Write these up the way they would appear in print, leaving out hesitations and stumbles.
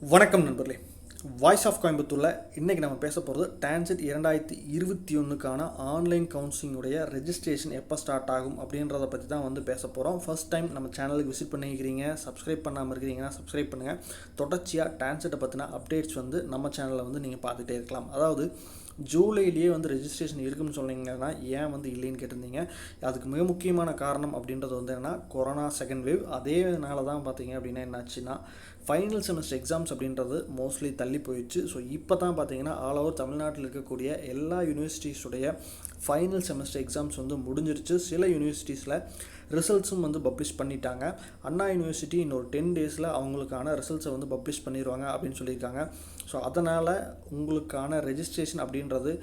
வணக்கம் நண்பர்களே. Voice of கோயம்புத்தூரில் இன்றைக்கி நம்ம பேச போகிறது டான்செட் 2021க்கான ஆன்லைன் கவுன்சிலிங்குடைய ரெஜிஸ்ட்ரேஷன் எப்போ ஸ்டார்ட் ஆகும் அப்படின்றத பற்றி தான் பேச போகிறோம். ஃபர்ஸ்ட் டைம் நம்ம சேனலுக்கு விசிட் பண்ணிக்கிறீங்க, சப்ஸ்கிரைப் பண்ணாமல் இருக்கிறீங்கன்னா சப்ஸ்கிரைப் பண்ணுங்கள். தொடர்ச்சியாக டான்செட்டை பற்றின அப்டேட்ஸ் நம்ம சேனலில் நீங்கள் பார்த்துட்டே இருக்கலாம். அதாவது ஜூலையிலேயே ரெஜிஸ்ட்ரேஷன் இருக்குன்னு சொன்னீங்கன்னா ஏன் இல்லைன்னு கேட்டிருந்தீங்க. அதுக்கு மிக முக்கியமான காரணம் அப்படின்றது என்னென்னா கொரோனா செகண்ட் வேவ். அதேனால தான் பார்த்தீங்க அப்படின்னா என்னாச்சுன்னா ஃபைனல் செமஸ்டர் எக்ஸாம்ஸ் அப்படின்றது மோஸ்ட்லி தள்ளி போயிடுச்சு. ஸோ இப்போ தான் பார்த்தீங்கன்னா ஆல் ஓவர் தமிழ்நாட்டில் இருக்கக்கூடிய எல்லா யூனிவர்சிட்டிஸுடைய ஃபைனல் செமஸ்டர் எக்ஸாம்ஸ் முடிஞ்சிருச்சு. சில யூனிவர்சிட்டிஸில் ரிசல்ட்ஸும் பப்ளிஷ் பண்ணிட்டாங்க. அண்ணா யூனிவர்சிட்டி இன்னொரு 10 டேஸில் அவங்களுக்கான ரிசல்ட்ஸை பப்ளிஷ் பண்ணிடுவாங்க அப்படின்னு சொல்லியிருக்காங்க. ஸோ அதனால் உங்களுக்கான ரெஜிஸ்ட்ரேஷன் அப்படின்றது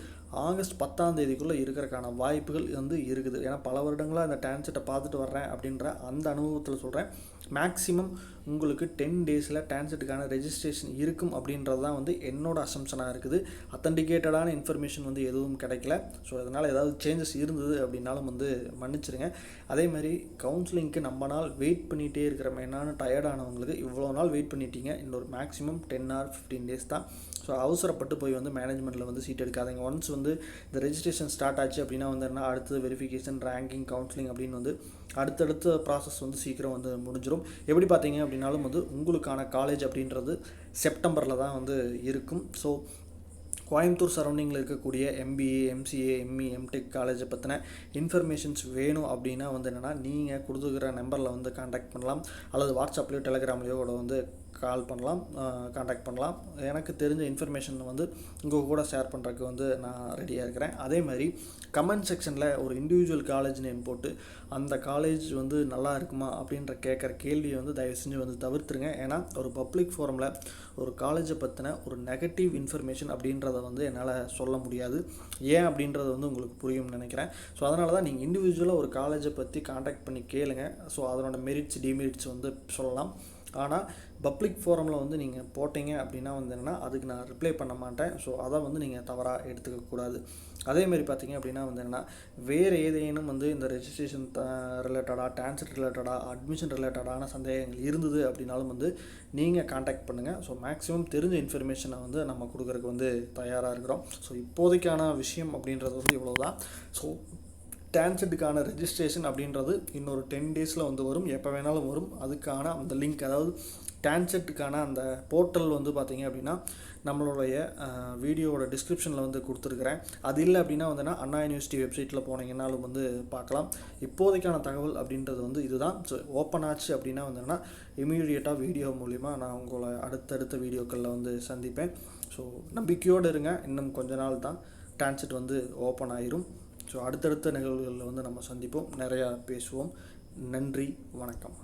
ஆகஸ்ட் 10ஆம் தேதிக்குள்ளே இருக்கிறதுக்கான வாய்ப்புகள் இருக்குது. ஏன்னா பல வருடங்களாக இந்த டான்செட்டை பார்த்துட்டு வர்றேன் அப்படின்ற அந்த அனுபவத்தில் சொல்கிறேன். மேக்ஸிமம் உங்களுக்கு 10 டேஸில் டான்செட்டுக்கான ரெஜிஸ்ட்ரேஷன் இருக்கும் அப்படின்றது தான் என்னோட அசம்ஷனாக இருக்குது. அத்தன்டிகேட்டடான இன்ஃபர்மேஷன் எதுவும் கிடைக்கல. ஸோ அதனால் ஏதாவது சேஞ்சஸ் இருந்தது அப்படின்னாலும் மன்னிச்சிருங்க. அதேமாதிரி கவுன்சிலிங்க்கு நம்ம நாள் வெயிட் பண்ணிகிட்டே இருக்கிற மெயினான டயர்டானவங்களுக்கு இவ்வளோ நாள் வெயிட் பண்ணிட்டீங்க. இன்னொரு மேக்ஸிமம் 10 or 15 டேஸ் தான். ஸோ அவசரப்பட்டு போய் மேனேஜ்மெண்ட்டில் சீட் எடுக்காதீங்க. ஒன்ஸ் இந்த ரெஜிஸ்ட்ரேஷன் ஸ்டார்ட் ஆச்சு அப்படின்னா என்ன அடுத்தது வெரிஃபிகேஷன், ரேங்கிங், கவுன்சிலிங் அப்படின்னு அடுத்தடுத்த ப்ராசஸ் சீக்கிரம் முடிஞ்சிடும். எப்படி பார்த்தீங்க அப்படின்னாலும் உங்களுக்கான காலேஜ் அப்படின்றது செப்டம்பரில் தான் இருக்கும். ஸோ கோயம்புத்தூர் சரௌண்டிங்கில் இருக்கக்கூடிய MBA, MCA, ME, MTech காலேஜை பற்றின இன்ஃபர்மேஷன்ஸ் வேணும் அப்படின்னா என்னென்னா நீங்கள் கொடுத்துக்கிற நம்பரில் காண்டாக்ட் பண்ணலாம். அல்லது வாட்ஸ்அப்லேயோ டெலிகிராம்லேயோ கூட கால் பண்ணலாம், காண்டாக்ட் பண்ணலாம். எனக்கு தெரிஞ்ச இன்ஃபர்மேஷன் உங்கள் கூட ஷேர் பண்ணுறதுக்கு நான் ரெடியாக இருக்கிறேன். அதே மாதிரி கமெண்ட் செக்ஷனில் ஒரு இண்டிவிஜுவல் காலேஜ் நேம் போட்டு அந்த காலேஜ் நல்லா இருக்குமா அப்படின்ற கேட்குற கேள்வியை தயவு செஞ்சு தவிர்த்துருங்க. ஏன்னா ஒரு பப்ளிக் ஃபோரமில் ஒரு காலேஜை பற்றின ஒரு நெகட்டிவ் இன்ஃபர்மேஷன் அப்படின்றத என்னால் சொல்ல முடியாது. ஏன் அப்படின்றது உங்களுக்கு புரியும்னு நினைக்கிறேன். ஸோ அதனால தான் நீங்கள் இண்டிவிஜுவலாக ஒரு காலேஜை பற்றி காண்டாக்ட் பண்ணி கேளுங்க. ஸோ அதனோட மெரிட்ஸ், டிமெரிட்ஸ் சொல்லலாம். ஆனால் பப்ளிக் ஃபோரமில் நீங்கள் போட்டிங்க அப்படின்னா என்னென்னா அதுக்கு நான் ரிப்ளை பண்ண மாட்டேன். ஸோ அதை நீங்கள் தவறாக எடுத்துக்கக்கூடாது. அதேமாதிரி பார்த்தீங்க அப்படின்னா என்னென்னா வேறு ஏதேனும் இந்த ரெஜிஸ்ட்ரேஷன் ரிலேட்டடாக, டான்செட் ரிலேட்டடாக, அட்மிஷன் ரிலேட்டடான சந்தேகங்கள் இருந்தது அப்படின்னாலும் நீங்கள் காண்டாக்ட் பண்ணுங்கள். ஸோ மேக்ஸிமம் தெரிஞ்ச இன்ஃபர்மேஷனை நம்ம கொடுக்குறதுக்கு தயாராக இருக்கிறோம். ஸோ இப்போதைக்கான விஷயம் அப்படின்றது இவ்வளோ தான். ஸோ டான்செட்டுக்கான ரெஜிஸ்ட்ரேஷன் அப்படின்றது இன்னொரு 10 டேஸில் வரும். எப்போ வேணாலும் வரும். அதுக்கான அந்த லிங்க், அதாவது டான்செட்டுக்கான அந்த போர்ட்டல் பார்த்தீங்க அப்படின்னா நம்மளுடைய வீடியோவோட டிஸ்கிரிப்ஷனில் கொடுத்துருக்குறேன். அது இல்லை அப்படின்னா அண்ணா யூனிவர்சிட்டி வெப்சைட்டில் போனீங்கன்னாலும் பார்க்கலாம். இப்போதைக்கான தகவல் அப்படின்றது இதுதான். ஸோ ஓப்பன் ஆச்சு அப்படின்னா இமீடியட்டாக வீடியோ மூலிமா நான் உங்களை அடுத்தடுத்த வீடியோக்களில் சந்திப்பேன். ஸோ நம்பிக்கையோடு இருங்க. இன்னும் கொஞ்ச நாள் தான் டான்செட் ஓப்பன் ஆயிரும். ஸோ அடுத்தடுத்த நிகழ்வுகளில் நம்ம சந்திப்போம், நிறையா பேசுவோம். நன்றி, வணக்கம்.